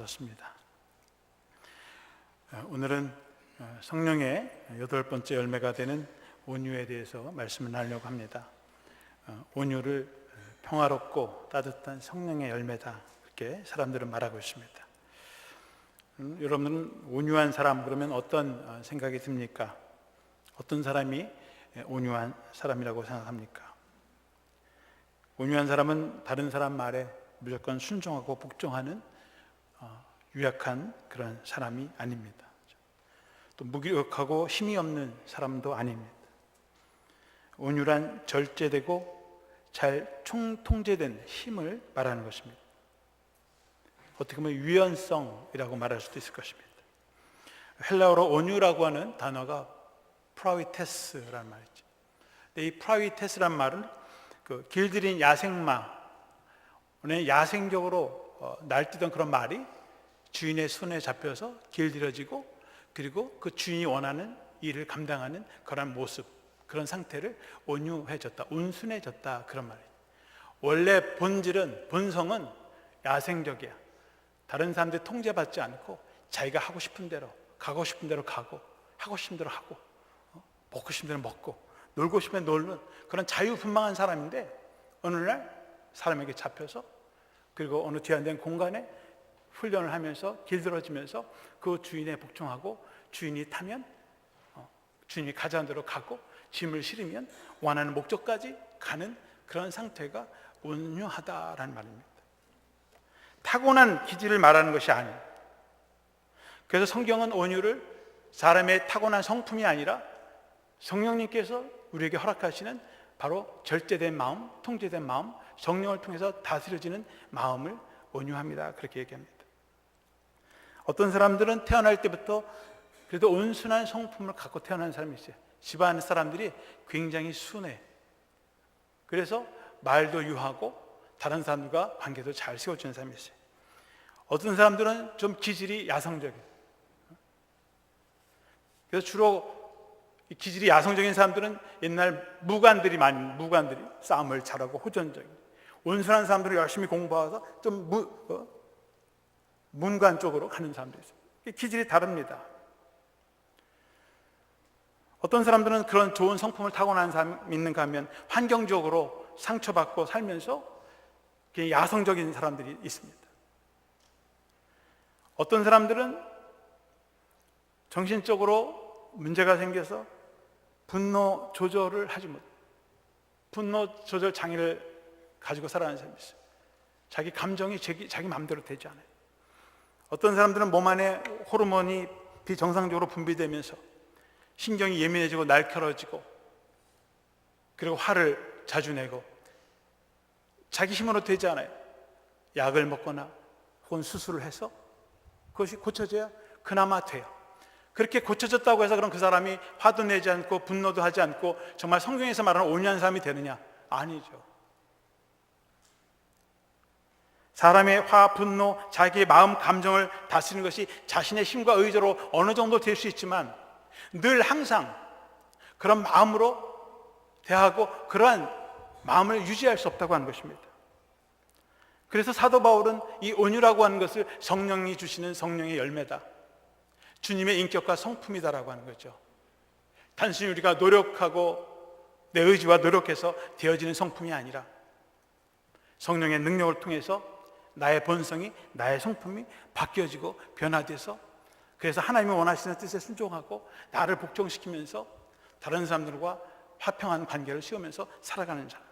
주셨습니다. 오늘은 성령의 8번째 열매가 되는 온유에 대해서 말씀을 나누려고 합니다. 온유를 평화롭고 따뜻한 성령의 열매다, 그렇게 사람들은 말하고 있습니다. 여러분은 온유한 사람 그러면 어떤 생각이 듭니까? 어떤 사람이 온유한 사람이라고 생각합니까? 온유한 사람은 다른 사람 말에 무조건 순종하고 복종하는 유약한 그런 사람이 아닙니다. 또 무기력하고 힘이 없는 사람도 아닙니다. 온유란 절제되고 잘 통제된 힘을 말하는 것입니다. 어떻게 보면 유연성이라고 말할 수도 있을 것입니다. 헬라어로 온유라고 하는 단어가 프라위테스라는 말이죠. 근데 이 프라위테스라는 말은 길들인 야생마, 야생적으로 날뛰던 그런 말이 주인의 손에 잡혀서 길들여지고, 그리고 그 주인이 원하는 일을 감당하는 그런 모습, 그런 상태를 온유해졌다, 온순해졌다, 그런 말이에요. 원래 본성은 야생적이야. 다른 사람들 통제받지 않고 자기가 하고 싶은 대로, 가고 싶은 대로 가고, 하고 싶은 대로 하고, 먹고 싶은 대로 먹고, 놀고 싶으면 놀는 그런 자유분방한 사람인데, 어느 날 사람에게 잡혀서, 그리고 어느 제한된 공간에 훈련을 하면서 길들어지면서 그 주인에 복종하고, 주인이 타면 주인이 가자는 대로 가고, 짐을 실으면 원하는 목적까지 가는 그런 상태가 온유하다라는 말입니다. 타고난 기질을 말하는 것이 아니에요. 그래서 성경은 온유를 사람의 타고난 성품이 아니라 성령님께서 우리에게 허락하시는 바로 절제된 마음, 통제된 마음, 성령을 통해서 다스려지는 마음을 온유합니다, 그렇게 얘기합니다. 어떤 사람들은 태어날 때부터 그래도 온순한 성품을 갖고 태어난 사람이 있어요. 집안 사람들이 굉장히 순해. 그래서 말도 유하고 다른 사람들과 관계도 잘 세워주는 사람이 있어요. 어떤 사람들은 좀 기질이 야성적이에요. 그래서 주로 기질이 야성적인 사람들은 옛날 무관들이 싸움을 잘하고 호전적인, 온순한 사람들은 열심히 공부해서 좀 문관 쪽으로 가는 사람도 있어요. 기질이 다릅니다. 어떤 사람들은 그런 좋은 성품을 타고난 사람이 있는가 하면 환경적으로 상처받고 살면서 야성적인 사람들이 있습니다. 어떤 사람들은 정신적으로 문제가 생겨서 분노 조절을 하지 못해요. 분노 조절 장애를 가지고 살아가는 사람이 있어요. 자기 감정이 자기 마음대로 되지 않아요. 어떤 사람들은 몸 안에 호르몬이 비정상적으로 분비되면서 신경이 예민해지고 날카로워지고, 그리고 화를 자주 내고 자기 힘으로 되지 않아요. 약을 먹거나 혹은 수술을 해서 그것이 고쳐져야 그나마 돼요. 그렇게 고쳐졌다고 해서 그럼 그 사람이 화도 내지 않고 분노도 하지 않고 정말 성경에서 말하는 온유한 사람이 되느냐? 아니죠. 사람의 화, 분노, 자기의 마음, 감정을 다스리는 것이 자신의 힘과 의지로 어느 정도 될 수 있지만 늘 항상 그런 마음으로 대하고 그러한 마음을 유지할 수 없다고 하는 것입니다. 그래서 사도 바울은 이 온유라고 하는 것을 성령이 주시는 성령의 열매다, 주님의 인격과 성품이다라고 하는 거죠. 단순히 우리가 노력하고 내 의지와 노력해서 되어지는 성품이 아니라 성령의 능력을 통해서 나의 본성이, 나의 성품이 바뀌어지고 변화돼서, 그래서 하나님이 원하시는 뜻에 순종하고 나를 복종시키면서 다른 사람들과 화평한 관계를 세우면서 살아가는 사람.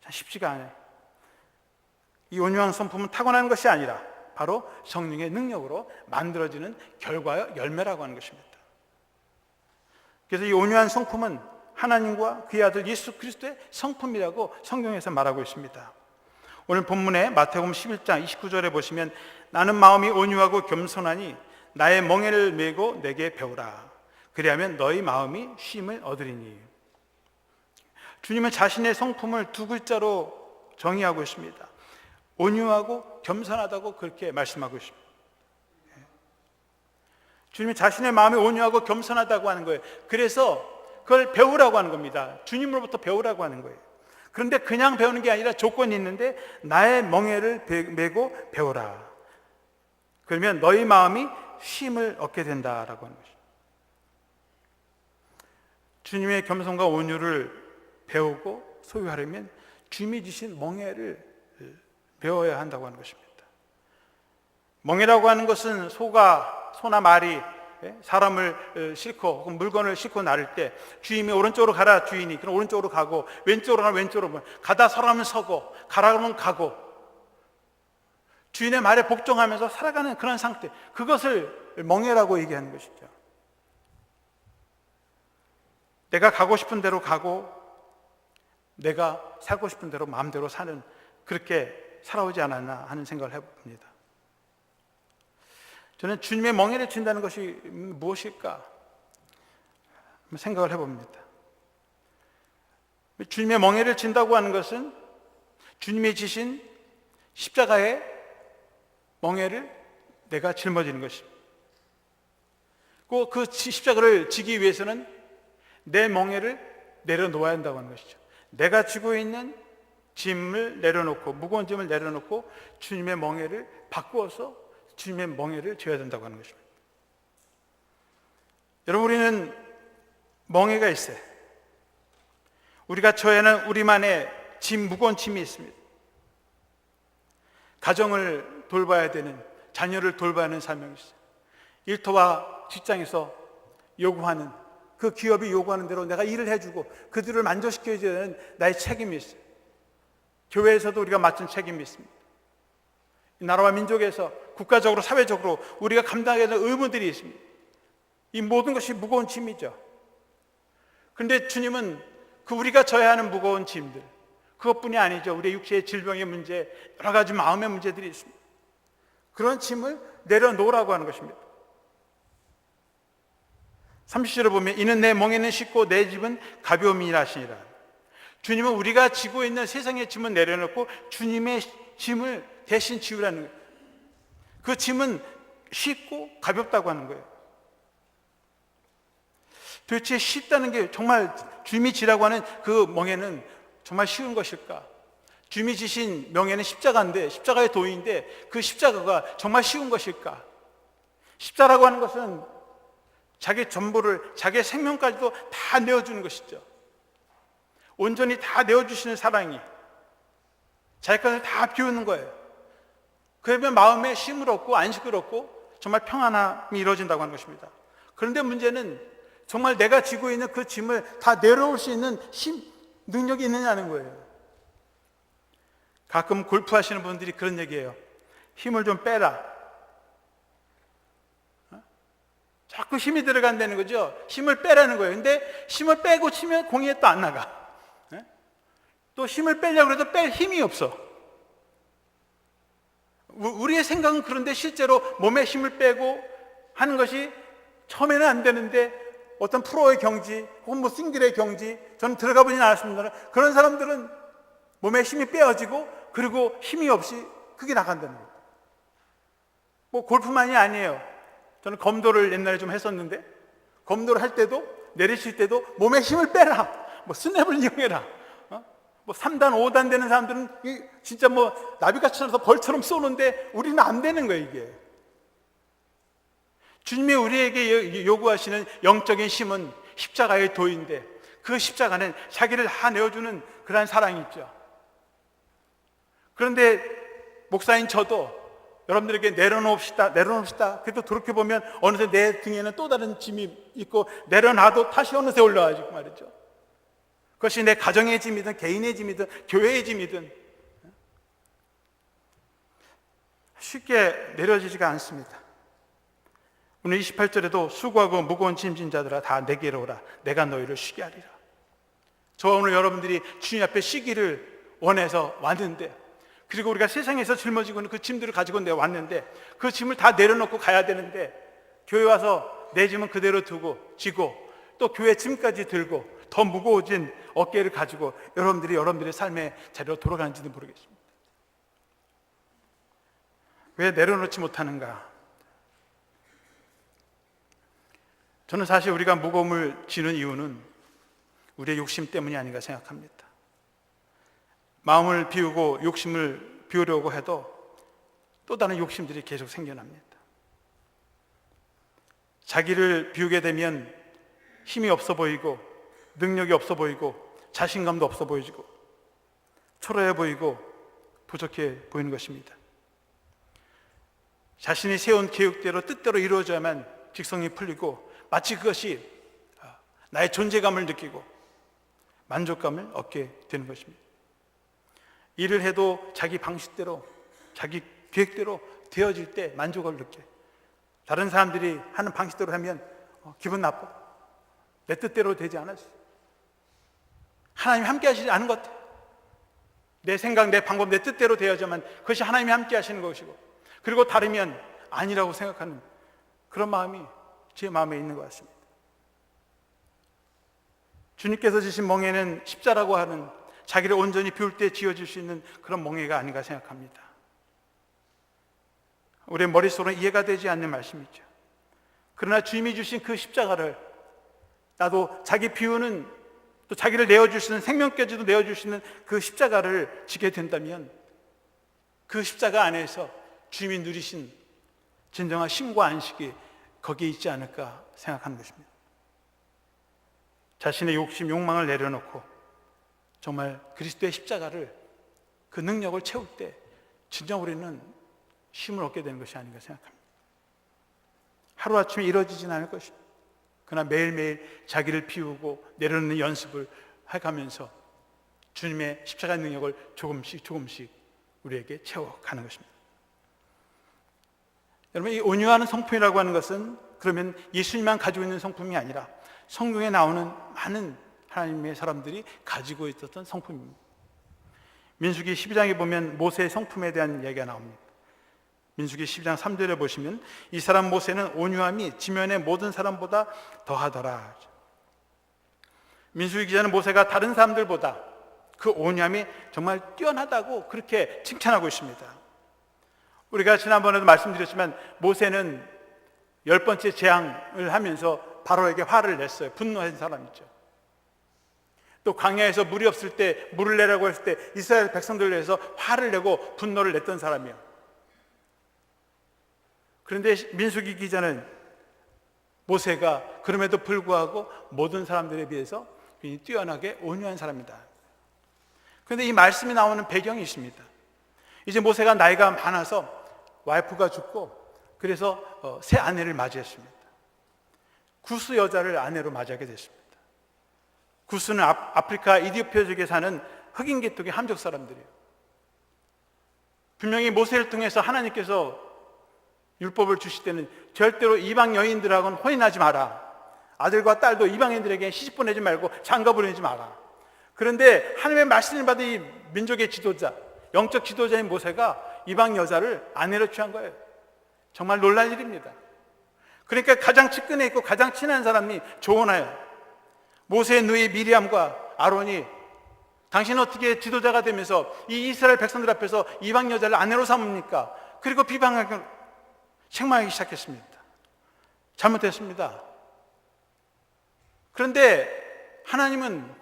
참 쉽지가 않아요. 이 온유한 성품은 타고나는 것이 아니라 바로 성령의 능력으로 만들어지는 결과와 열매라고 하는 것입니다. 그래서 이 온유한 성품은 하나님과 그의 아들 예수 그리스도의 성품이라고 성경에서 말하고 있습니다. 오늘 본문에 마태복음 11장 29절에 보시면 나는 마음이 온유하고 겸손하니 나의 멍에를 메고 내게 배우라. 그리하면 너희 마음이 쉼을 얻으리니. 주님은 자신의 성품을 두 글자로 정의하고 있습니다. 온유하고 겸손하다고 그렇게 말씀하고 있습니다. 주님이 자신의 마음이 온유하고 겸손하다고 하는 거예요. 그래서 그걸 배우라고 하는 겁니다. 주님으로부터 배우라고 하는 거예요. 그런데 그냥 배우는 게 아니라 조건이 있는데 나의 멍에를 메고 배우라. 그러면 너희 마음이 쉼을 얻게 된다라고 하는 것입니다. 주님의 겸손과 온유를 배우고 소유하려면 주님이 주신 멍에를 배워야 한다고 하는 것입니다. 멍에라고 하는 것은 소나 말이 사람을 싣고 혹은 물건을 싣고 나를 때 주인이 오른쪽으로 가라 주인이 그럼 오른쪽으로 가고 왼쪽으로 가면 왼쪽으로 가다 서라면 서고 가라 그러면 가고 주인의 말에 복종하면서 살아가는 그런 상태, 그것을 멍에라고 얘기하는 것이죠. 내가 가고 싶은 대로 가고 내가 살고 싶은 대로 마음대로 사는, 그렇게 살아오지 않았나 하는 생각을 해봅니다. 저는 주님의 멍에를 준다는 것이 무엇일까 생각을 해봅니다. 주님의 멍에를 진다고 하는 것은 주님이 지신 십자가의 멍에를 내가 짊어지는 것입니다. 그 십자가를 지기 위해서는 내 멍에를 내려놓아야 한다고 하는 것이죠. 내가 지고 있는 짐을 내려놓고, 무거운 짐을 내려놓고 주님의 멍에를 바꾸어서 주님의 멍에를 져야 된다고 하는 것입니다. 여러분, 우리는 멍에가 있어요. 우리가 져야 하는 우리만의 무거운 짐이 있습니다. 가정을 돌봐야 되는, 자녀를 돌봐야 하는 사명이 있어요. 일터와 직장에서 요구하는, 그 기업이 요구하는 대로 내가 일을 해주고 그들을 만족시켜야 되는 나의 책임이 있어요. 교회에서도 우리가 맡은 책임이 있습니다. 이 나라와 민족에서 국가적으로, 사회적으로 우리가 감당해야 될 의무들이 있습니다. 이 모든 것이 무거운 짐이죠. 그런데 주님은 그 우리가 져야 하는 무거운 짐들, 그것뿐이 아니죠. 우리의 육체의 질병의 문제, 여러 가지 마음의 문제들이 있습니다. 그런 짐을 내려놓으라고 하는 것입니다. 30절을 보면 이는 내 멍에는 쉽고 내 짐은 가벼움이라 하시니라. 주님은 우리가 지고 있는 세상의 짐을 내려놓고 주님의 짐을 대신 지우라는 거예요. 그 짐은 쉽고 가볍다고 하는 거예요. 도대체 쉽다는 게, 정말 주님이 지라고 하는 그 멍에는 정말 쉬운 것일까? 주님이 지신 명예는 십자가인데, 십자가의 도인데 그 십자가가 정말 쉬운 것일까? 십자라고 하는 것은 자기 전부를, 자기의 생명까지도 다 내어주는 것이죠. 온전히 다 내어주시는 사랑이, 자기 것을 다 비우는 거예요. 그러면 마음에 쉼을 얻고 안식을 얻고 정말 평안함이 이루어진다고 하는 것입니다. 그런데 문제는 정말 내가 지고 있는 그 짐을 다 내려올 수 있는 능력이 있느냐는 거예요. 가끔 골프 하시는 분들이 그런 얘기해요. 힘을 좀 빼라. 자꾸 힘이 들어간다는 거죠. 힘을 빼라는 거예요. 근데 힘을 빼고 치면 공이 또 안 나가. 또 힘을 빼려고 해도 뺄 힘이 없어. 우리의 생각은 그런데 실제로 몸에 힘을 빼고 하는 것이 처음에는 안 되는데, 어떤 프로의 경지 혹은 싱글의 경지, 저는 들어가 보진 않았습니다. 그런 사람들은 몸에 힘이 빼어지고 그리고 힘이 없이 크게 나간다는 거예요. 골프만이 아니에요. 저는 검도를 옛날에 좀 했었는데, 검도를 할 때도, 내리칠 때도 몸에 힘을 빼라, 스냅을 이용해라. 3단, 5단 되는 사람들은 진짜 나비같이 쳐서 벌처럼 쏘는데 우리는 안 되는 거예요, 이게. 주님이 우리에게 요구하시는 영적인 힘은 십자가의 도인데, 그 십자가는 자기를 다 내어주는 그러한 사랑이 있죠. 그런데 목사인 저도 여러분들에게 내려놓읍시다. 그래도 돌이켜보면 어느새 내 등에는 또 다른 짐이 있고, 내려놔도 다시 어느새 올라와지고 말이죠. 그것이 내 가정의 짐이든 개인의 짐이든 교회의 짐이든 쉽게 내려지지가 않습니다. 오늘 28절에도 수고하고 무거운 짐진 자들아 다 내게로 오라. 내가 너희를 쉬게 하리라. 저와 오늘 여러분들이 주님 앞에 쉬기를 원해서 왔는데, 그리고 우리가 세상에서 짊어지고 있는 그 짐들을 가지고 내가 왔는데, 그 짐을 다 내려놓고 가야 되는데, 교회 와서 내 짐은 그대로 두고 지고 또 교회 짐까지 들고 더 무거워진 어깨를 가지고 여러분들의 삶의 자리로 돌아가는지도 모르겠습니다. 왜 내려놓지 못하는가? 저는 사실 우리가 무거움을 지는 이유는 우리의 욕심 때문이 아닌가 생각합니다. 마음을 비우고 욕심을 비우려고 해도 또 다른 욕심들이 계속 생겨납니다. 자기를 비우게 되면 힘이 없어 보이고 능력이 없어 보이고 자신감도 없어 보이고 초라해 보이고 부족해 보이는 것입니다. 자신이 세운 계획대로 뜻대로 이루어져야만 직성이 풀리고 마치 그것이 나의 존재감을 느끼고 만족감을 얻게 되는 것입니다. 일을 해도 자기 방식대로 자기 계획대로 되어질 때 만족을 느껴. 다른 사람들이 하는 방식대로 하면 기분 나빠. 내 뜻대로 되지 않았어. 하나님이 함께 하시지 않은 것 같아. 내 생각, 내 방법, 내 뜻대로 되어야만 그것이 하나님이 함께 하시는 것이고, 그리고 다르면 아니라고 생각하는 그런 마음이 제 마음에 있는 것 같습니다. 주님께서 주신 멍에는 십자라고 하는 자기를 온전히 비울 때 지어질 수 있는 그런 멍에가 아닌가 생각합니다. 우리의 머릿속으로는 이해가 되지 않는 말씀이죠. 그러나 주님이 주신 그 십자가를 나도 자기 비우는, 또 자기를 내어주시는, 생명까지도 내어주시는 그 십자가를 지게 된다면 그 십자가 안에서 주님이 누리신 진정한 쉼과 안식이 거기에 있지 않을까 생각하는 것입니다. 자신의 욕심, 욕망을 내려놓고 정말 그리스도의 십자가를, 그 능력을 채울 때 진정 우리는 쉼을 얻게 되는 것이 아닌가 생각합니다. 하루아침에 이루어지진 않을 것입니다. 그러나 매일매일 자기를 비우고 내려놓는 연습을 해가면서 주님의 십자가 능력을 조금씩 우리에게 채워가는 것입니다. 여러분, 이 온유하는 성품이라고 하는 것은 그러면 예수님만 가지고 있는 성품이 아니라 성경에 나오는 많은 하나님의 사람들이 가지고 있었던 성품입니다. 민수기 12장에 보면 모세의 성품에 대한 이야기가 나옵니다. 민수기 12장 3절에 보시면 이 사람 모세는 온유함이 지면의 모든 사람보다 더하더라. 민수기 기자는 모세가 다른 사람들보다 그 온유함이 정말 뛰어나다고 그렇게 칭찬하고 있습니다. 우리가 지난번에도 말씀드렸지만 모세는 10번째 재앙을 하면서 바로에게 화를 냈어요. 분노한 사람이죠. 또 광야에서 물이 없을 때 물을 내라고 했을 때 이스라엘 백성들을 위해서 화를 내고 분노를 냈던 사람이에요. 그런데 민수기 기자는 모세가 그럼에도 불구하고 모든 사람들에 비해서 뛰어나게 온유한 사람이다. 그런데 이 말씀이 나오는 배경이 있습니다. 이제 모세가 나이가 많아서 와이프가 죽고 그래서 새 아내를 맞이했습니다. 구스 여자를 아내로 맞이하게 됐습니다. 구스는 아프리카 이디오피아 쪽에 사는 흑인 계통의 함족 사람들이에요. 분명히 모세를 통해서 하나님께서 율법을 주실 때는 절대로 이방 여인들하고는 혼인하지 마라. 아들과 딸도 이방인들에게 시집 보내지 말고 장가 보내지 마라. 그런데 하나님의 말씀을 받은 이 민족의 지도자, 영적 지도자인 모세가 이방 여자를 아내로 취한 거예요. 정말 놀랄 일입니다. 그러니까 가장 측근에 있고 가장 친한 사람이 조언해요. 모세의 누이 미리암과 아론이 당신은 어떻게 지도자가 되면서 이 이스라엘 백성들 앞에서 이방 여자를 아내로 삼습니까? 그리고 비방하고 책망하기 시작했습니다. 잘못했습니다. 그런데 하나님은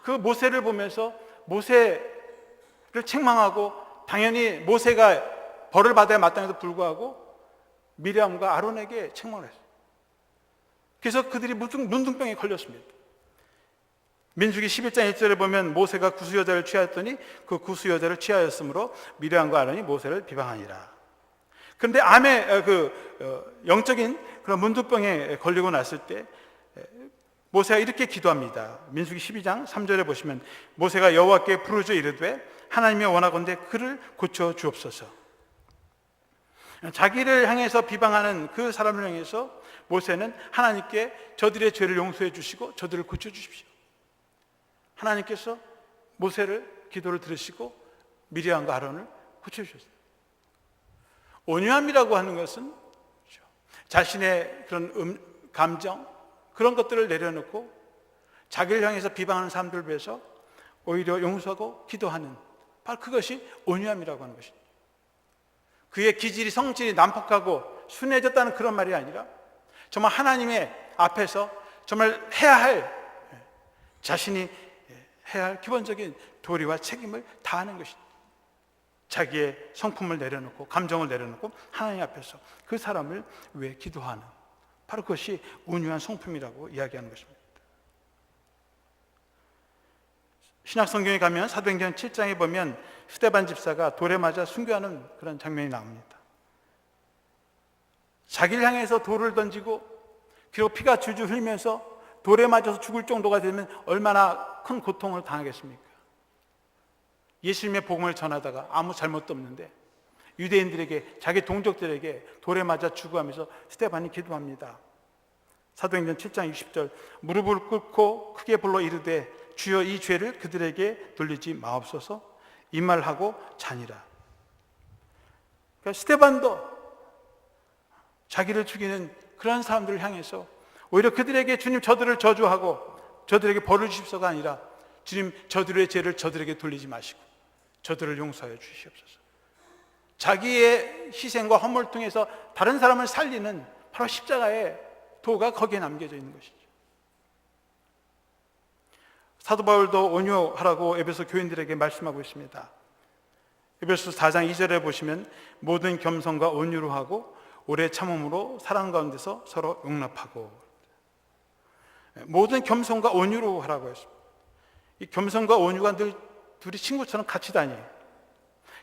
그 모세를 보면서 모세를 책망하고 당연히 모세가 벌을 받아야 마땅해도 불구하고 미리암과 아론에게 책망을 했어요. 그래서 그들이 문둥병에 걸렸습니다. 민수기 11장 1절에 보면 모세가 구스 여자를 취하였더니 그 구스 여자를 취하였으므로 미리암과 아론이 모세를 비방하니라. 그런데 암의 영적인 그런 문둥병에 걸리고 났을 때 모세가 이렇게 기도합니다. 민수기 12장 3절에 보시면 모세가 여호와께 부르짖어 이르되 하나님이 원하건대 그를 고쳐 주옵소서. 자기를 향해서 비방하는 그 사람을 향해서 모세는 하나님께 저들의 죄를 용서해 주시고 저들을 고쳐 주십시오. 하나님께서 모세를 기도를 들으시고 미리암과 아론을 고쳐 주셨어요. 온유함이라고 하는 것은 자신의 그런 감정, 그런 것들을 내려놓고 자기를 향해서 비방하는 사람들을 위해서 오히려 용서하고 기도하는, 바로 그것이 온유함이라고 하는 것입니다. 그의 기질이, 성질이 난폭하고 순해졌다는 그런 말이 아니라 정말 하나님의 앞에서 정말 자신이 해야 할 기본적인 도리와 책임을 다하는 것입니다. 자기의 성품을 내려놓고 감정을 내려놓고 하나님 앞에서 그 사람을 위해 기도하는, 바로 그것이 온유한 성품이라고 이야기하는 것입니다. 신약성경에 가면 사도행전 7장에 보면 스데반 집사가 돌에 맞아 순교하는 그런 장면이 나옵니다. 자기를 향해서 돌을 던지고 그리고 피가 줄줄 흘리면서 돌에 맞아서 죽을 정도가 되면 얼마나 큰 고통을 당하겠습니까? 예수님의 복음을 전하다가 아무 잘못도 없는데 유대인들에게, 자기 동족들에게 돌에 맞아 죽어가면서 스데반이 기도합니다. 사도행전 7장 60절, 무릎을 꿇고 크게 불러 이르되 주여 이 죄를 그들에게 돌리지 마옵소서, 이 말하고 자니라. 그러니까 스데반도 자기를 죽이는 그런 사람들을 향해서 오히려 그들에게 주님 저들을 저주하고 저들에게 벌을 주십소가 아니라 주님 저들의 죄를 저들에게 돌리지 마시고 저들을 용서하여 주시옵소서. 자기의 희생과 헌물을 통해서 다른 사람을 살리는 바로 십자가의 도가 거기에 남겨져 있는 것이죠. 사도 바울도 온유하라고 에베소 교인들에게 말씀하고 있습니다. 에베소 4장 2절에 보시면 모든 겸손과 온유로 하고 오래 참음으로 사랑 가운데서 서로 용납하고, 모든 겸손과 온유로 하라고 했습니다. 이 겸손과 온유가 늘 둘이 친구처럼 같이 다녀요.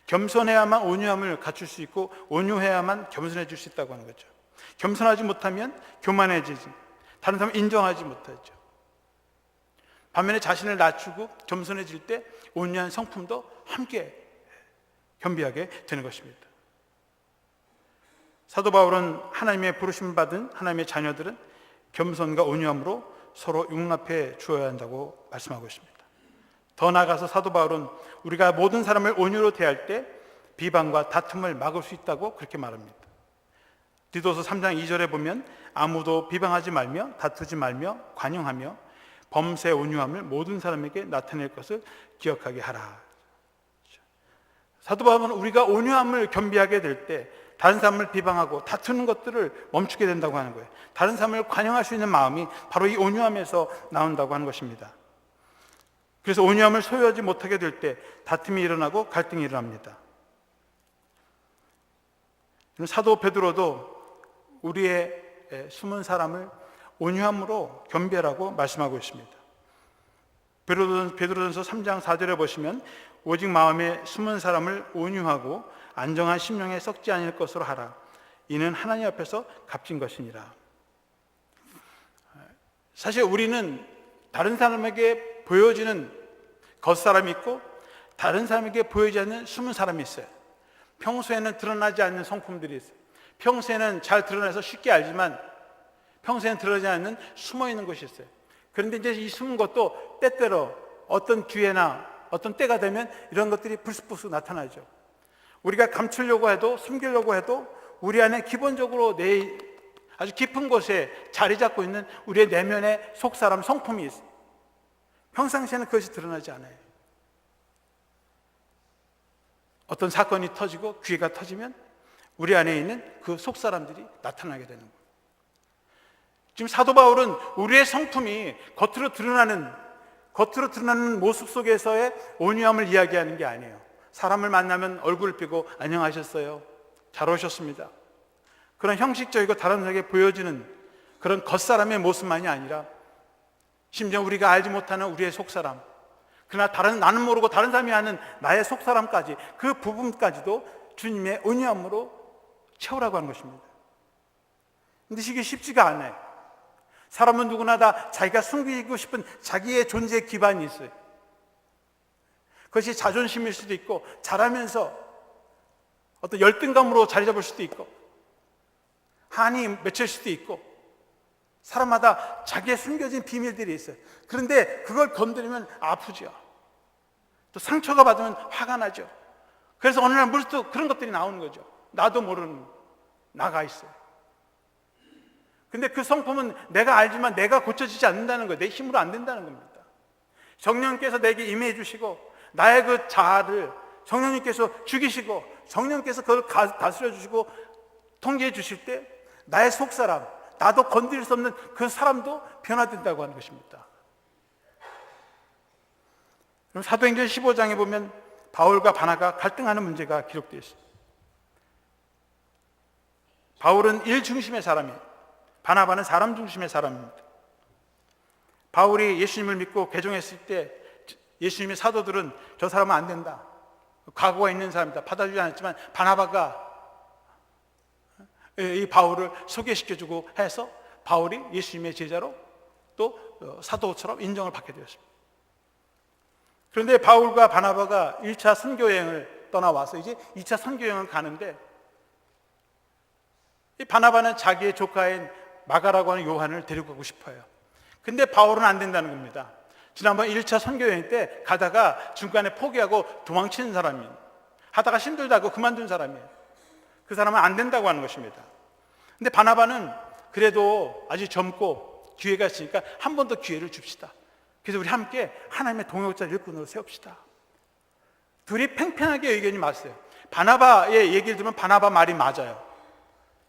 겸손해야만 온유함을 갖출 수 있고 온유해야만 겸손해질 수 있다고 하는 거죠. 겸손하지 못하면 교만해지지, 다른 사람을 인정하지 못하죠. 반면에 자신을 낮추고 겸손해질 때 온유한 성품도 함께 겸비하게 되는 것입니다. 사도 바울은 하나님의 부르심 받은 하나님의 자녀들은 겸손과 온유함으로 서로 용납해 주어야 한다고 말씀하고 있습니다. 더 나아가서 사도 바울은 우리가 모든 사람을 온유로 대할 때 비방과 다툼을 막을 수 있다고 그렇게 말합니다. 디도서 3장 2절에 보면 아무도 비방하지 말며 다투지 말며 관용하며 범세 온유함을 모든 사람에게 나타낼 것을 기억하게 하라. 사도 바울은 우리가 온유함을 겸비하게 될 때 다른 사람을 비방하고 다투는 것들을 멈추게 된다고 하는 거예요. 다른 사람을 관용할 수 있는 마음이 바로 이 온유함에서 나온다고 하는 것입니다. 그래서 온유함을 소유하지 못하게 될 때 다툼이 일어나고 갈등이 일어납니다. 사도 베드로도 우리의 숨은 사람을 온유함으로 겸비하라고 말씀하고 있습니다. 베드로전서 3장 4절에 보시면 오직 마음에 숨은 사람을 온유하고 안정한 심령에 썩지 아니할 것으로 하라. 이는 하나님 앞에서 값진 것이니라. 사실 우리는 다른 사람에게 보여지는 겉사람이 있고 다른 사람에게 보이지 않는 숨은 사람이 있어요. 평소에는 드러나지 않는 성품들이 있어요. 평소에는 잘 드러나서 쉽게 알지만 평소에는 드러나지 않는 숨어있는 것이 있어요. 그런데 이제 이 숨은 것도 때때로 어떤 기회나 어떤 때가 되면 이런 것들이 불쑥불쑥 나타나죠. 우리가 감추려고 해도 숨기려고 해도 우리 안에 기본적으로 아주 깊은 곳에 자리 잡고 있는 우리의 내면의 속사람 성품이 있어요. 평상시에는 그것이 드러나지 않아요. 어떤 사건이 터지고 기회가 터지면 우리 안에 있는 그 속사람들이 나타나게 되는 거예요. 지금 사도 바울은 우리의 성품이 겉으로 드러나는 모습 속에서의 온유함을 이야기하는 게 아니에요. 사람을 만나면 얼굴을 펴고 안녕하셨어요, 잘 오셨습니다, 그런 형식적이고 다른 사람에게 보여지는 그런 겉사람의 모습만이 아니라 심지어 우리가 알지 못하는 우리의 속사람, 그러나 나는 모르고 다른 사람이 아는 나의 속사람까지, 그 부분까지도 주님의 온유함으로 채우라고 하는 것입니다. 근데 이게 쉽지가 않아요. 사람은 누구나 다 자기가 숨기고 싶은 자기의 존재의 기반이 있어요. 그것이 자존심일 수도 있고 잘하면서 어떤 열등감으로 자리 잡을 수도 있고 한이 맺힐 수도 있고 사람마다 자기의 숨겨진 비밀들이 있어요. 그런데 그걸 건드리면 아프죠. 또 상처가 받으면 화가 나죠. 그래서 어느 날 물뚝 그런 것들이 나오는 거죠. 나도 모르는 나가 있어요. 근데 그 성품은 내가 알지만 내가 고쳐지지 않는다는 거예요. 내 힘으로 안 된다는 겁니다. 성령님께서 내게 임해 주시고 나의 그 자아를 성령님께서 죽이시고 성령님께서 그걸 다스려 주시고 통제해 주실 때 나의 속사람, 나도 건드릴 수 없는 그 사람도 변화된다고 하는 것입니다. 그럼 사도행전 15장에 보면 바울과 바나가 갈등하는 문제가 기록되어 있습니다. 바울은 일 중심의 사람이에요. 바나바는 사람 중심의 사람입니다. 바울이 예수님을 믿고 개종했을 때 예수님의 사도들은 저 사람은 안 된다, 각오가 있는 사람이다, 받아주지 않았지만 바나바가 이 바울을 소개시켜주고 해서 바울이 예수님의 제자로 또 사도처럼 인정을 받게 되었습니다. 그런데 바울과 바나바가 1차 선교여행을 떠나와서 이제 2차 선교여행을 가는데, 이 바나바는 자기의 조카인 마가라고 하는 요한을 데리고 가고 싶어요. 근데 바울은 안 된다는 겁니다. 지난번 1차 선교여행 때 가다가 중간에 포기하고 도망치는 사람이에요. 하다가 힘들다고 그만둔 사람이에요. 그 사람은 안 된다고 하는 것입니다. 근데 바나바는 그래도 아직 젊고 기회가 있으니까 한 번 더 기회를 줍시다. 그래서 우리 함께 하나님의 동역자 일꾼으로 세웁시다. 둘이 팽팽하게 의견이 맞았어요. 바나바의 얘기를 들으면 바나바 말이 맞아요.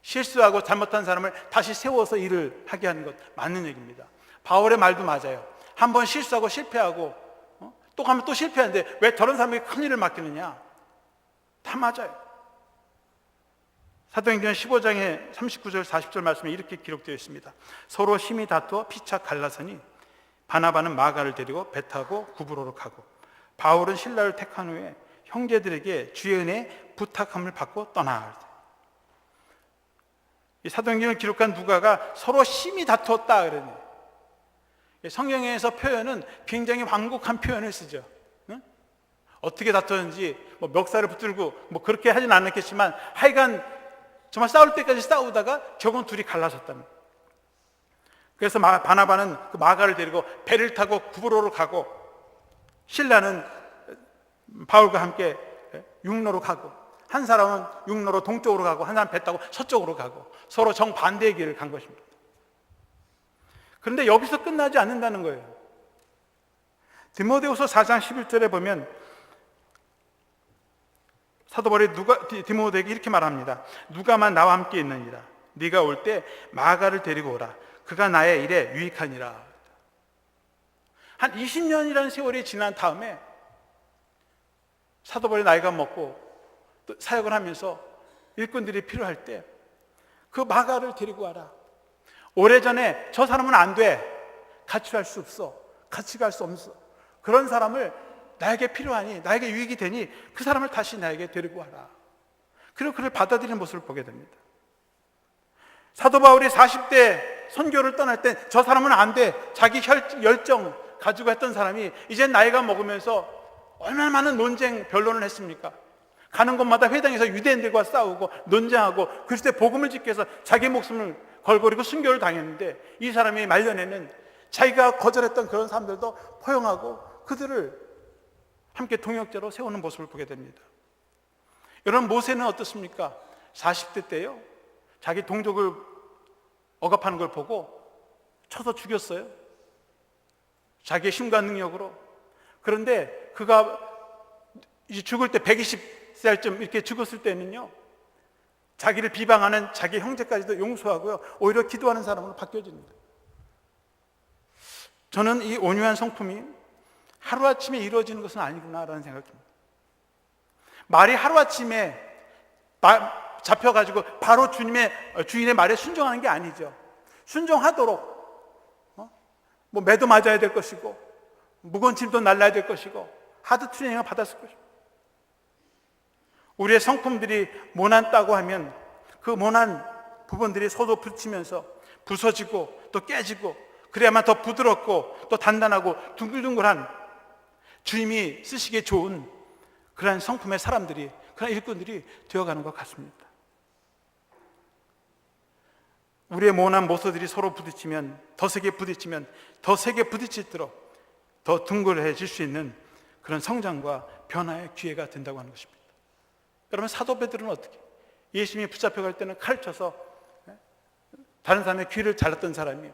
실수하고 잘못한 사람을 다시 세워서 일을 하게 하는 것 맞는 얘기입니다. 바울의 말도 맞아요. 한 번 실수하고 실패하고 또 가면 또 실패하는데 왜 저런 사람에게 큰 일을 맡기느냐? 다 맞아요. 사도행전 15장의 39절 40절 말씀에 이렇게 기록되어 있습니다. 서로 심히 다투어 피차 갈라서니 바나바는 마가를 데리고 배 타고 구브로로 가고 바울은 신라를 택한 후에 형제들에게 주의 은혜 부탁함을 받고 떠나갈 이 사도행전을 기록한 누가가 서로 심히 다투었다 그러네요. 성경에서 표현은 굉장히 완곡한 표현을 쓰죠. 응? 어떻게 다투었는지 뭐 멱살을 붙들고 뭐 그렇게 하진 않았겠지만 하여간 정말 싸울 때까지 싸우다가 결국은 둘이 갈라섰답니다. 그래서 바나바는 그 마가를 데리고 배를 타고 구브로로 가고 신라는 바울과 함께 육로로 가고 한 사람은 육로로 동쪽으로 가고 한 사람은 배 타고 서쪽으로 가고 서로 정반대의 길을 간 것입니다. 그런데 여기서 끝나지 않는다는 거예요. 디모데후서 4장 11절에 보면 사도 바울이 디모데에게 이렇게 말합니다. 누가만 나와 함께 있느니라. 네가 올 때 마가를 데리고 오라. 그가 나의 일에 유익하니라. 한 20년이라는 세월이 지난 다음에 사도 바울이 나이가 먹고 또 사역을 하면서 일꾼들이 필요할 때 그 마가를 데리고 와라. 오래전에 저 사람은 안 돼, 같이 갈 수 없어, 같이 갈 수 없어, 그런 사람을 나에게 필요하니, 나에게 유익이 되니 그 사람을 다시 나에게 데리고 와라. 그리고 그를 받아들이는 모습을 보게 됩니다. 사도 바울이 40대 선교를 떠날 때 저 사람은 안 돼, 자기 열정 가지고 했던 사람이 이제 나이가 먹으면서 얼마나 많은 논쟁, 변론을 했습니까? 가는 곳마다 회당에서 유대인들과 싸우고 논쟁하고 그리스도의 복음을 지키기 위해서 자기 목숨을 걸고 그리고 순교를 당했는데, 이 사람이 말년에는 자기가 거절했던 그런 사람들도 포용하고 그들을 함께 동역자로 세우는 모습을 보게 됩니다. 여러분, 모세는 어떻습니까? 40대 때요, 자기 동족을 억압하는 걸 보고 쳐서 죽였어요, 자기의 힘과 능력으로. 그런데 그가 이제 죽을 때 120살쯤 이렇게 죽었을 때는요, 자기를 비방하는 자기 형제까지도 용서하고요, 오히려 기도하는 사람으로 바뀌어집니다. 저는 이 온유한 성품이 하루아침에 이루어지는 것은 아니구나라는 생각이 듭니다. 말이 하루아침에 잡혀가지고 바로 주인의 말에 순종하는 게 아니죠. 순종하도록 뭐 매도 맞아야 될 것이고 무거운 짐도 날라야 될 것이고 하드 트레이닝을 받았을 것이고, 우리의 성품들이 모난다고 하면 그 모난 부분들이 서로 부딪히면서 부서지고 또 깨지고, 그래야만 더 부드럽고 또 단단하고 둥글둥글한 주님이 쓰시기에 좋은 그러한 성품의 사람들이, 그런 일꾼들이 되어가는 것 같습니다. 우리의 모난 모서들이 서로 부딪히면, 더 세게 부딪히면 더 세게 부딪힐수록 더 둥글해질 수 있는 그런 성장과 변화의 기회가 된다고 하는 것입니다. 여러분, 사도 베드로는 어떻게? 예수님이 붙잡혀갈 때는 칼 쳐서 다른 사람의 귀를 잘랐던 사람이에요.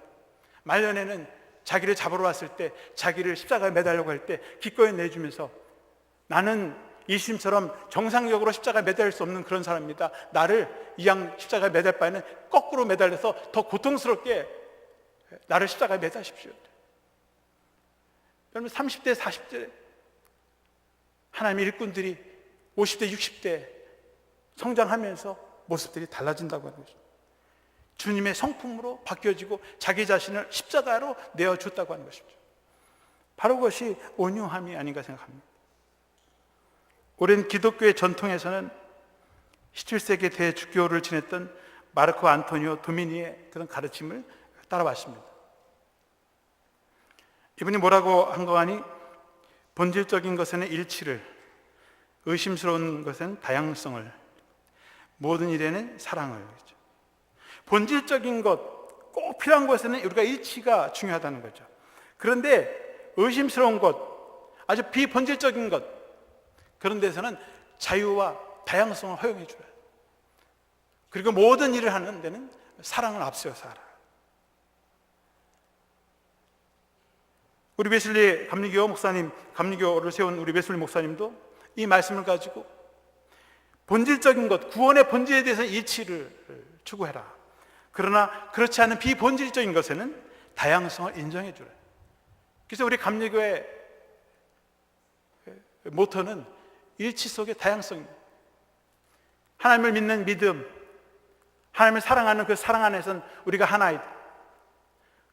말년에는 자기를 잡으러 왔을 때, 자기를 십자가에 매달려고 할 때 기꺼이 내주면서, 나는 예수님처럼 정상적으로 십자가에 매달릴 수 없는 그런 사람입니다, 나를 이왕 십자가에 매달 바에는 거꾸로 매달려서 더 고통스럽게 나를 십자가에 매다십시오. 여러분, 30대 40대 하나님의 일꾼들이 50대 60대 성장하면서 모습들이 달라진다고 하는 것입니다. 주님의 성품으로 바뀌어지고 자기 자신을 십자가로 내어줬다고 하는 것입니다. 바로 그것이 온유함이 아닌가 생각합니다. 오랜 기독교의 전통에서는 17세기 대주교를 지냈던 마르코 안토니오 도미니의 그런 가르침을 따라왔습니다. 이분이 뭐라고 한 거 아니? 본질적인 것에는 일치를, 의심스러운 것은 다양성을, 모든 일에는 사랑을. 본질적인 것, 꼭 필요한 것에는 우리가 일치가 중요하다는 거죠. 그런데 의심스러운 것, 아주 비본질적인 것, 그런 데서는 자유와 다양성을 허용해 줘요. 그리고 모든 일을 하는 데는 사랑을 앞세워서 하라. 우리 웨슬리 감리교 목사님, 감리교를 세운 우리 웨슬리 목사님도 이 말씀을 가지고 본질적인 것, 구원의 본질에 대해서 일치를 추구해라. 그러나 그렇지 않은 비본질적인 것에는 다양성을 인정해 주라. 그래서 우리 감리교의 모토는 일치 속의 다양성입니다. 하나님을 믿는 믿음, 하나님을 사랑하는 그 사랑 안에서는 우리가 하나이다.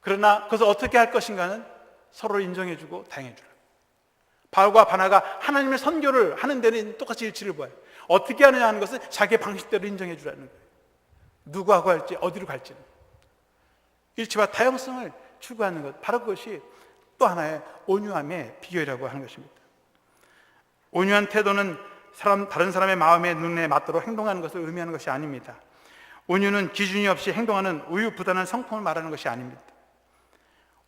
그러나 그것을 어떻게 할 것인가는 서로를 인정해주고 다양해주라. 바울과 바나가 하나님의 선교를 하는 데는 똑같이 일치를 보아요. 어떻게 하느냐 하는 것은 자기의 방식대로 인정해주라는 거예요. 누구하고 할지, 어디로 갈지는. 일치와 다양성을 추구하는 것, 바로 그것이 또 하나의 온유함의 비결이라고 하는 것입니다. 온유한 태도는 다른 사람의 마음의 눈에 맞도록 행동하는 것을 의미하는 것이 아닙니다. 온유는 기준이 없이 행동하는 우유부단한 성품을 말하는 것이 아닙니다.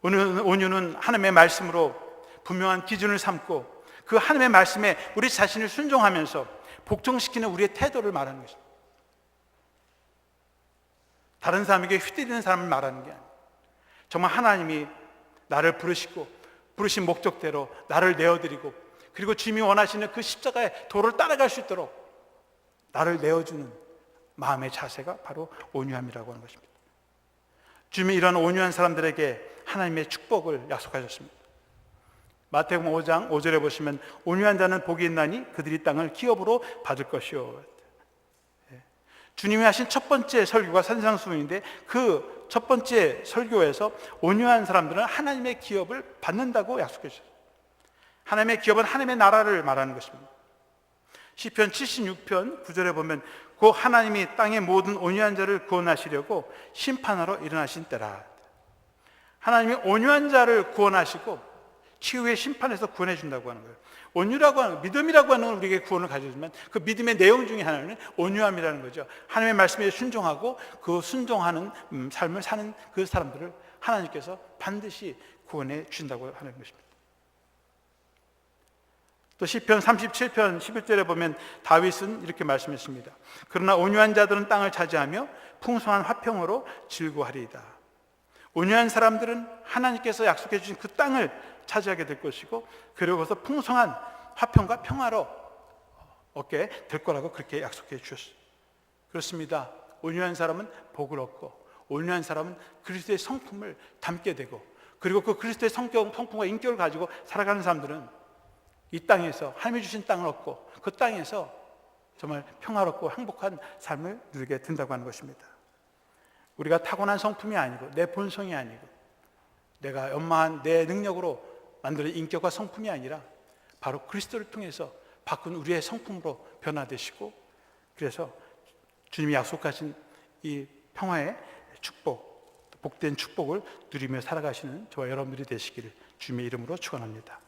온유는 하나님의 말씀으로 분명한 기준을 삼고 그 하나님의 말씀에 우리 자신을 순종하면서 복종시키는 우리의 태도를 말하는 것입니다. 다른 사람에게 휘둘리는 사람을 말하는 게 아니에요. 정말 하나님이 나를 부르신 목적대로 나를 내어드리고, 그리고 주님이 원하시는 그 십자가의 도를 따라갈 수 있도록 나를 내어주는 마음의 자세가 바로 온유함이라고 하는 것입니다. 주님이 이런 온유한 사람들에게 하나님의 축복을 약속하셨습니다. 마태복음 5장 5절에 보시면 온유한 자는 복이 있나니 그들이 땅을 기업으로 받을 것이요. 주님이 하신 첫 번째 설교가 산상수훈인데 그 첫 번째 설교에서 온유한 사람들은 하나님의 기업을 받는다고 약속해 주셨어요. 하나님의 기업은 하나님의 나라를 말하는 것입니다. 시편 76편 9절에 보면 그 하나님이 땅의 모든 온유한 자를 구원하시려고 심판하러 일어나신 때라. 하나님이 온유한 자를 구원하시고 치유의 심판에서 구원해 준다고 하는 거예요. 온유라고 하는, 믿음이라고 하는 우리에게 구원을 가져주면 그 믿음의 내용 중에 하나는 온유함이라는 거죠. 하나님의 말씀에 순종하고 그 순종하는 삶을 사는 그 사람들을 하나님께서 반드시 구원해 주신다고 하는 것입니다. 또 시편 37편 11절에 보면 다윗은 이렇게 말씀했습니다. 그러나 온유한 자들은 땅을 차지하며 풍성한 화평으로 즐거워하리이다. 온유한 사람들은 하나님께서 약속해 주신 그 땅을 차지하게 될 것이고, 그러고서 풍성한 화평과 평화로 얻게 될 거라고 그렇게 약속해 주셨어요. 그렇습니다. 온유한 사람은 복을 얻고, 온유한 사람은 그리스도의 성품을 담게 되고, 그리고 그 그리스도의 성품과 인격을 가지고 살아가는 사람들은 이 땅에서 하나님이 주신 땅을 얻고 그 땅에서 정말 평화롭고 행복한 삶을 누리게 된다고 하는 것입니다. 우리가 타고난 성품이 아니고 내 본성이 아니고 내가 연마한 내 능력으로 만드는 인격과 성품이 아니라 바로 그리스도를 통해서 바꾼 우리의 성품으로 변화되시고, 그래서 주님이 약속하신 이 평화의 축복, 복된 축복을 누리며 살아가시는 저와 여러분들이 되시기를 주님의 이름으로 축원합니다.